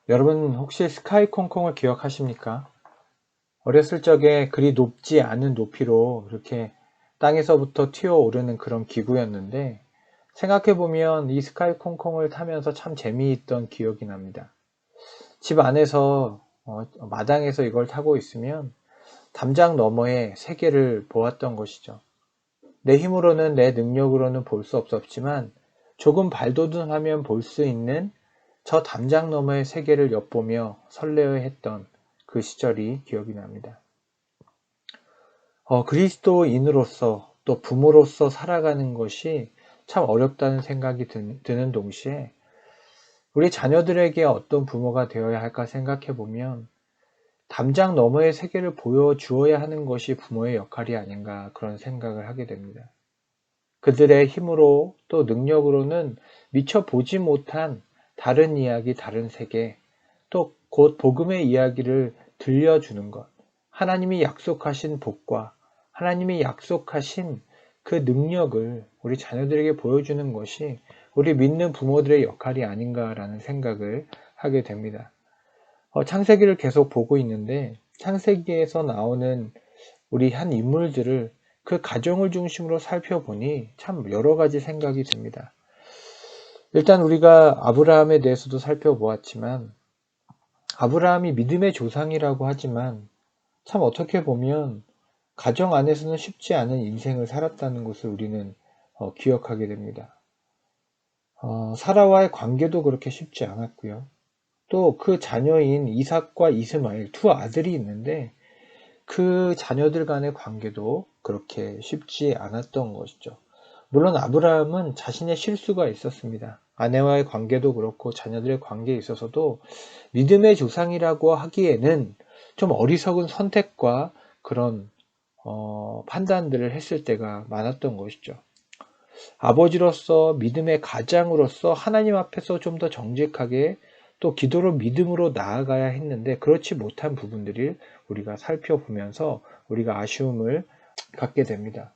여러분 혹시 스카이 콩콩을 기억하십니까? 어렸을 적에 그리 높지 않은 높이로 이렇게 땅에서부터 튀어오르는 그런 기구였는데 생각해보면 이 스카이 콩콩을 타면서 참 재미있던 기억이 납니다. 집 안에서 마당에서 이걸 타고 있으면 담장 너머의 세계를 보았던 것이죠. 내 힘으로는 내 능력으로는 볼 수 없었지만 조금 발돋움하면 볼 수 있는 저 담장 너머의 세계를 엿보며 설레어했던 그 시절이 기억이 납니다. 그리스도인으로서 또 부모로서 살아가는 것이 참 어렵다는 생각이 드는 동시에 우리 자녀들에게 어떤 부모가 되어야 할까 생각해 보면 담장 너머의 세계를 보여주어야 하는 것이 부모의 역할이 아닌가 그런 생각을 하게 됩니다. 그들의 힘으로 또 능력으로는 미처 보지 못한 다른 이야기, 다른 세계, 또 곧 복음의 이야기를 들려주는 것, 하나님이 약속하신 복과 하나님이 약속하신 그 능력을 우리 자녀들에게 보여주는 것이 우리 믿는 부모들의 역할이 아닌가라는 생각을 하게 됩니다. 창세기를 계속 보고 있는데 창세기에서 나오는 우리 한 인물들을 그 가정을 중심으로 살펴보니 참 여러 가지 생각이 듭니다. 일단 우리가 아브라함에 대해서도 살펴보았지만 아브라함이 믿음의 조상이라고 하지만 참 어떻게 보면 가정 안에서는 쉽지 않은 인생을 살았다는 것을 우리는 기억하게 됩니다. 사라와의 관계도 그렇게 쉽지 않았고요. 또 그 자녀인 이삭과 이스마엘 두 아들이 있는데 그 자녀들 간의 관계도 그렇게 쉽지 않았던 것이죠. 물론 아브라함은 자신의 실수가 있었습니다. 아내와의 관계도 그렇고 자녀들의 관계에 있어서도 믿음의 조상이라고 하기에는 좀 어리석은 선택과 그런 판단들을 했을 때가 많았던 것이죠. 아버지로서 믿음의 가장으로서 하나님 앞에서 좀 더 정직하게 또 기도로 믿음으로 나아가야 했는데 그렇지 못한 부분들을 우리가 살펴보면서 우리가 아쉬움을 갖게 됩니다.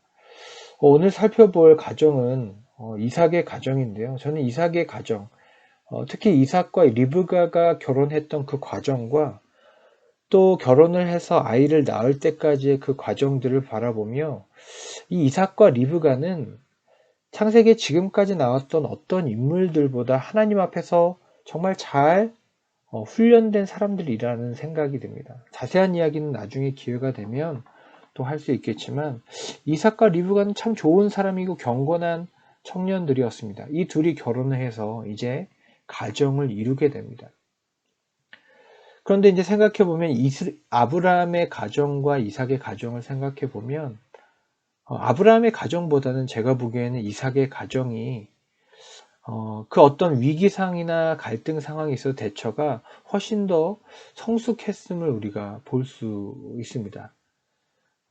오늘 살펴볼 가정은 이삭의 가정인데요. 저는 이삭의 가정, 특히 이삭과 리브가가 결혼했던 그 과정과 또 결혼을 해서 아이를 낳을 때까지의 그 과정들을 바라보며 이 이삭과 리브가는 창세기에 지금까지 나왔던 어떤 인물들보다 하나님 앞에서 정말 잘 훈련된 사람들이라는 생각이 듭니다. 자세한 이야기는 나중에 기회가 되면 또 할 수 있겠지만 이삭과 리브가는 참 좋은 사람이고 경건한 청년들이었습니다. 이 둘이 결혼을 해서 이제 가정을 이루게 됩니다. 그런데 이제 생각해 보면 아브라함의 가정과 이삭의 가정을 생각해 보면 아브라함의 가정보다는 제가 보기에는 이삭의 가정이 그 어떤 위기상이나 갈등 상황에 있어서 대처가 훨씬 더 성숙했음을 우리가 볼 수 있습니다.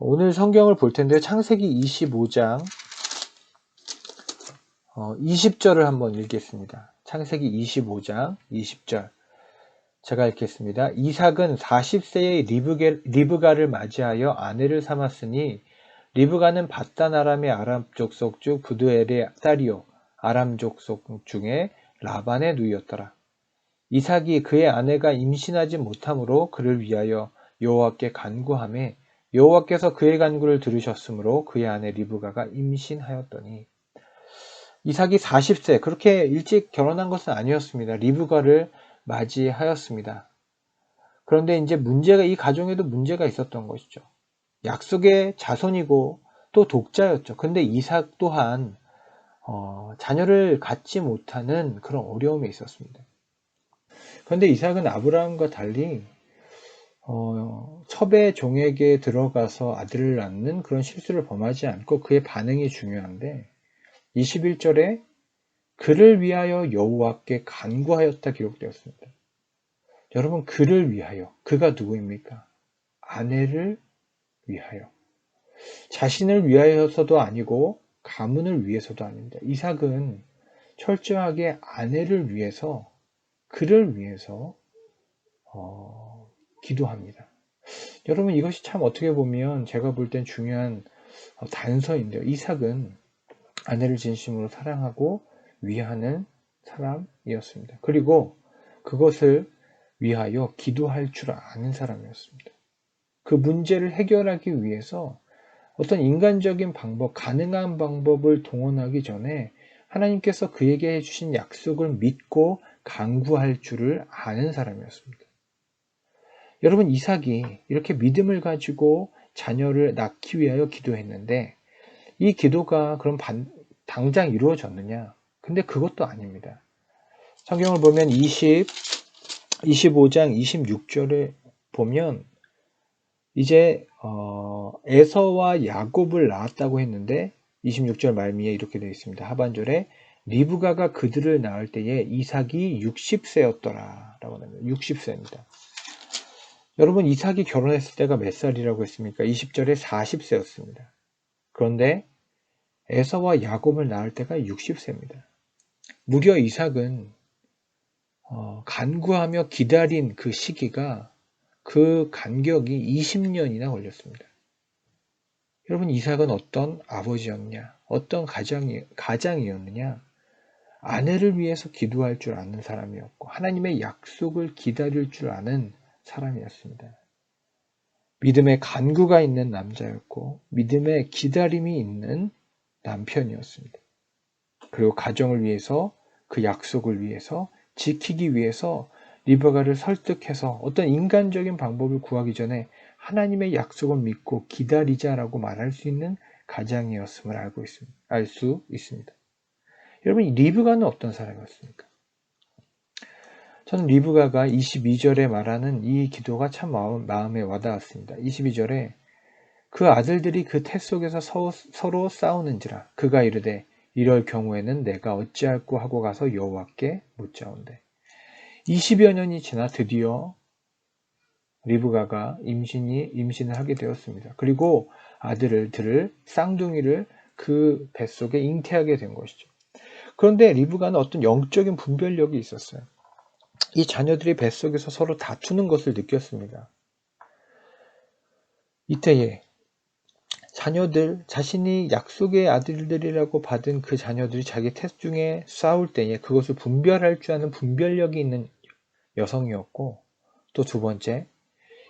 오늘 성경을 볼 텐데요. 창세기 25장 20절을 한번 읽겠습니다. 창세기 25장 20절 제가 읽겠습니다. 이삭은 40세의 리브가를 맞이하여 아내를 삼았으니 리브가는 바단 아람의 아람 족속 중 부두엘의 딸이요 아람 족속 중에 라반의 누이였더라. 이삭이 그의 아내가 임신하지 못함으로 그를 위하여 여호와께 간구하매 여호와께서 그의 간구를 들으셨으므로 그의 아내 리브가가 임신하였더니 이삭이 40세 그렇게 일찍 결혼한 것은 아니었습니다. 리브가를 맞이하였습니다. 그런데 이제 이 가정에도 문제가 있었던 것이죠. 약속의 자손이고 또 독자였죠. 근데 이삭 또한 자녀를 갖지 못하는 그런 어려움이 있었습니다. 그런데 이삭은 아브라함과 달리 첩의 종에게 들어가서 아들을 낳는 그런 실수를 범하지 않고 그의 반응이 중요한데 21절에 그를 위하여 여호와께 간구하였다 기록되었습니다. 여러분 그를 위하여 그가 누구입니까? 아내를 위하여 자신을 위하여서도 아니고 가문을 위해서도 아닙니다. 이삭은 철저하게 아내를 위해서 그를 위해서 기도합니다. 여러분 이것이 참 어떻게 보면 제가 볼 땐 중요한 단서인데요. 이삭은 아내를 진심으로 사랑하고 위하는 사람이었습니다. 그리고 그것을 위하여 기도할 줄 아는 사람이었습니다. 그 문제를 해결하기 위해서 어떤 인간적인 방법, 가능한 방법을 동원하기 전에 하나님께서 그에게 해주신 약속을 믿고 간구할 줄을 아는 사람이었습니다. 여러분, 이삭이 이렇게 믿음을 가지고 자녀를 낳기 위하여 기도했는데 이 기도가 그럼 당장 이루어졌느냐? 근데 그것도 아닙니다. 성경을 보면 25장 26절에 보면 이제 에서와 야곱을 낳았다고 했는데 26절 말미에 이렇게 되어 있습니다. 하반절에 리브가가 그들을 낳을 때에 이삭이 60세였더라 라고 합니다. 60세입니다. 여러분, 이삭이 결혼했을 때가 몇 살이라고 했습니까? 20절에 40세였습니다. 그런데 에서와 야곱을 낳을 때가 60세입니다. 무려 이삭은 간구하며 기다린 그 시기가 그 간격이 20년이나 걸렸습니다. 여러분, 이삭은 어떤 아버지였냐? 어떤 가장이었느냐? 아내를 위해서 기도할 줄 아는 사람이었고 하나님의 약속을 기다릴 줄 아는 사람이었습니다. 믿음의 간구가 있는 남자였고 믿음의 기다림이 있는 남편이었습니다. 그리고 가정을 위해서 그 약속을 위해서 지키기 위해서 리브가를 설득해서 어떤 인간적인 방법을 구하기 전에 하나님의 약속을 믿고 기다리자라고 말할 수 있는 가장이었음을 알 수 있습니다. 여러분, 이 리브가는 어떤 사람이었습니까? 저는 리브가가 22절에 말하는 이 기도가 참 마음에 와닿았습니다. 22절에 그 아들들이 그 태 속에서 서로 싸우는지라 그가 이르되 이럴 경우에는 내가 어찌할꼬 하고 가서 여호와께 묻자온대. 20여 년이 지나 드디어 리브가가 임신을 하게 되었습니다. 그리고 아들을 쌍둥이를 그 뱃속에 잉태하게 된 것이죠. 그런데 리브가는 어떤 영적인 분별력이 있었어요. 이 자녀들이 뱃속에서 서로 다투는 것을 느꼈습니다. 이때에 자신이 약속의 아들들이라고 받은 그 자녀들이 자기 태 중에 싸울 때에 그것을 분별할 줄 아는 분별력이 있는 여성이었고, 또 두 번째,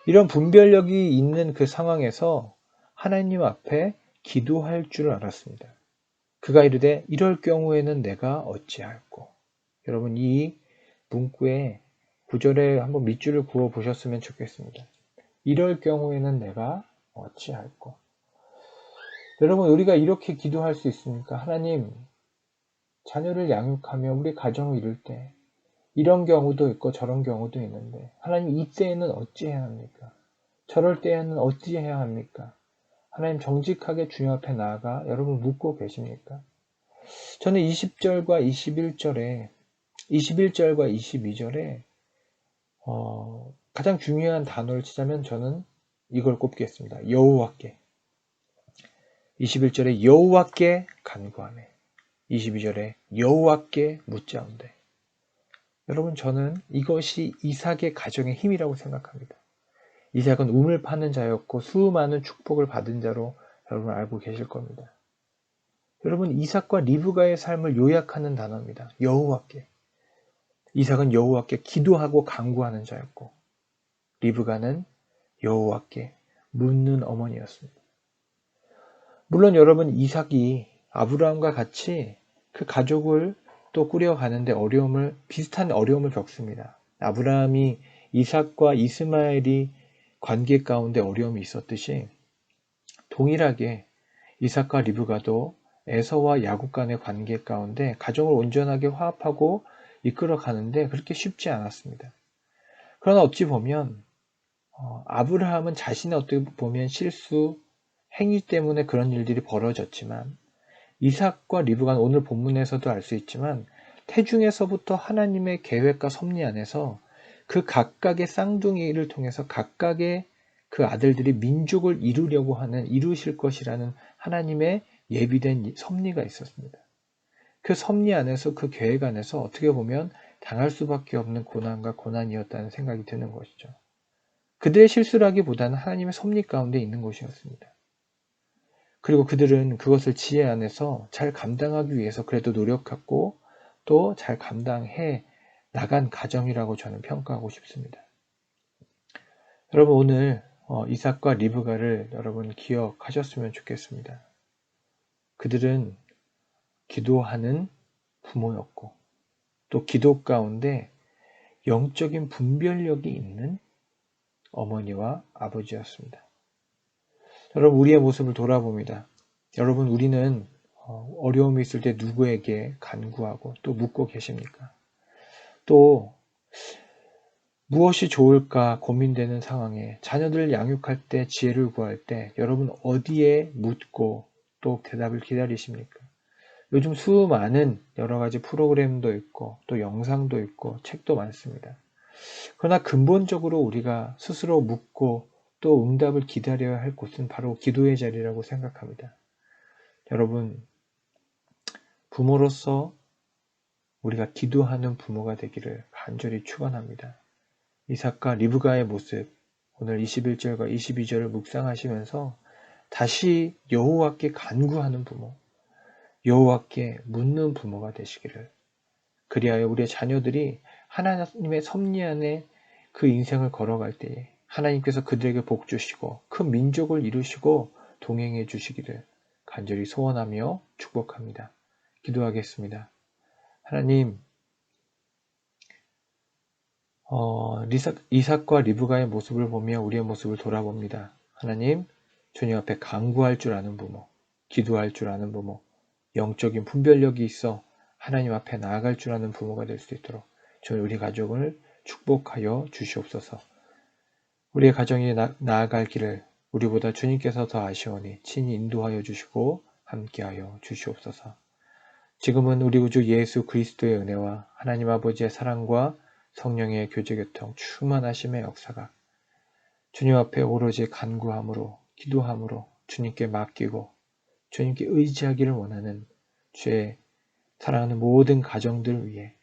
이런 분별력이 있는 그 상황에서 하나님 앞에 기도할 줄 알았습니다. 그가 이르되 이럴 경우에는 내가 어찌할꼬. 여러분, 이 문구에 9절에 한번 밑줄을 그어 보셨으면 좋겠습니다. 이럴 경우에는 내가 어찌할꼬. 여러분, 우리가 이렇게 기도할 수 있습니까? 하나님, 자녀를 양육하며 우리 가정을 이룰 때 이런 경우도 있고 저런 경우도 있는데 하나님, 이때에는 어찌해야 합니까? 저럴 때에는 어찌해야 합니까? 하나님, 정직하게 주님 앞에 나아가 여러분 묻고 계십니까? 저는 20절과 21절과 22절에 가장 중요한 단어를 치자면 저는 이걸 꼽겠습니다. 여호와께. 21절에 여호와께 간구하네. 22절에 여호와께 묻자온대. 여러분, 저는 이것이 이삭의 가정의 힘이라고 생각합니다. 이삭은 우물 파는 자였고 수많은 축복을 받은 자로 여러분 알고 계실 겁니다. 여러분, 이삭과 리브가의 삶을 요약하는 단어입니다. 여호와께. 이삭은 여호와께 기도하고 간구하는 자였고 리브가는 여호와께 묻는 어머니였습니다. 물론 여러분, 이삭이 아브라함과 같이 그 가족을 또 꾸려가는데 비슷한 어려움을 겪습니다. 아브라함이 이삭과 이스마엘이 관계 가운데 어려움이 있었듯이 동일하게 이삭과 리브가도 에서와 야곱 간의 관계 가운데 가정을 온전하게 화합하고 이끌어 가는데 그렇게 쉽지 않았습니다. 그러나 어찌 보면 아브라함은 자신의 어떻게 보면 실수, 행위 때문에 그런 일들이 벌어졌지만 이삭과 리브가는 오늘 본문에서도 알 수 있지만 태중에서부터 하나님의 계획과 섭리 안에서 그 각각의 쌍둥이를 통해서 각각의 그 아들들이 민족을 이루실 것이라는 하나님의 예비된 섭리가 있었습니다. 그 섭리 안에서 그 계획 안에서 어떻게 보면 당할 수밖에 없는 고난과 고난이었다는 생각이 드는 것이죠. 그들의 실수라기보다는 하나님의 섭리 가운데 있는 것이었습니다. 그리고 그들은 그것을 지혜 안에서 잘 감당하기 위해서 그래도 노력했고 또 잘 감당해 나간 가정이라고 저는 평가하고 싶습니다. 여러분 오늘 이삭과 리브가를 여러분 기억하셨으면 좋겠습니다. 그들은 기도하는 부모였고 또 기도 가운데 영적인 분별력이 있는 어머니와 아버지였습니다. 여러분 우리의 모습을 돌아봅니다. 여러분 우리는 어려움이 있을 때 누구에게 간구하고 또 묻고 계십니까? 또 무엇이 좋을까 고민되는 상황에 자녀들을 양육할 때 지혜를 구할 때 여러분 어디에 묻고 또 대답을 기다리십니까? 요즘 수많은 여러 가지 프로그램도 있고 또 영상도 있고 책도 많습니다. 그러나 근본적으로 우리가 스스로 묻고 또 응답을 기다려야 할 곳은 바로 기도의 자리라고 생각합니다. 여러분 부모로서 우리가 기도하는 부모가 되기를 간절히 축원합니다. 이삭과 리브가의 모습 오늘 21절과 22절을 묵상하시면서 다시 여호와께 간구하는 부모, 여호와께 묻는 부모가 되시기를, 그리하여 우리의 자녀들이 하나님의 섭리 안에 그 인생을 걸어갈 때에 하나님께서 그들에게 복 주시고 큰 민족을 이루시고 동행해 주시기를 간절히 소원하며 축복합니다. 기도하겠습니다. 하나님, 이삭과 리브가의 모습을 보며 우리의 모습을 돌아봅니다. 하나님, 주님 앞에 간구할 줄 아는 부모, 기도할 줄 아는 부모, 영적인 분별력이 있어 하나님 앞에 나아갈 줄 아는 부모가 될 수 있도록 주님 우리 가족을 축복하여 주시옵소서. 우리의 가정이 나아갈 길을 우리보다 주님께서 더 아시오니 친히 인도하여 주시고 함께하여 주시옵소서. 지금은 우리 구주 예수 그리스도의 은혜와 하나님 아버지의 사랑과 성령의 교제교통 충만하심의 역사가 주님 앞에 오로지 간구함으로 기도함으로 주님께 맡기고 주님께 의지하기를 원하는 주의 사랑하는 모든 가정들 위해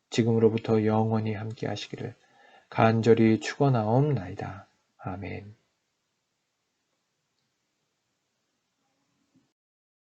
지금으로부터 영원히 함께 하시기를 간절히 축원하옵나이다. 아멘.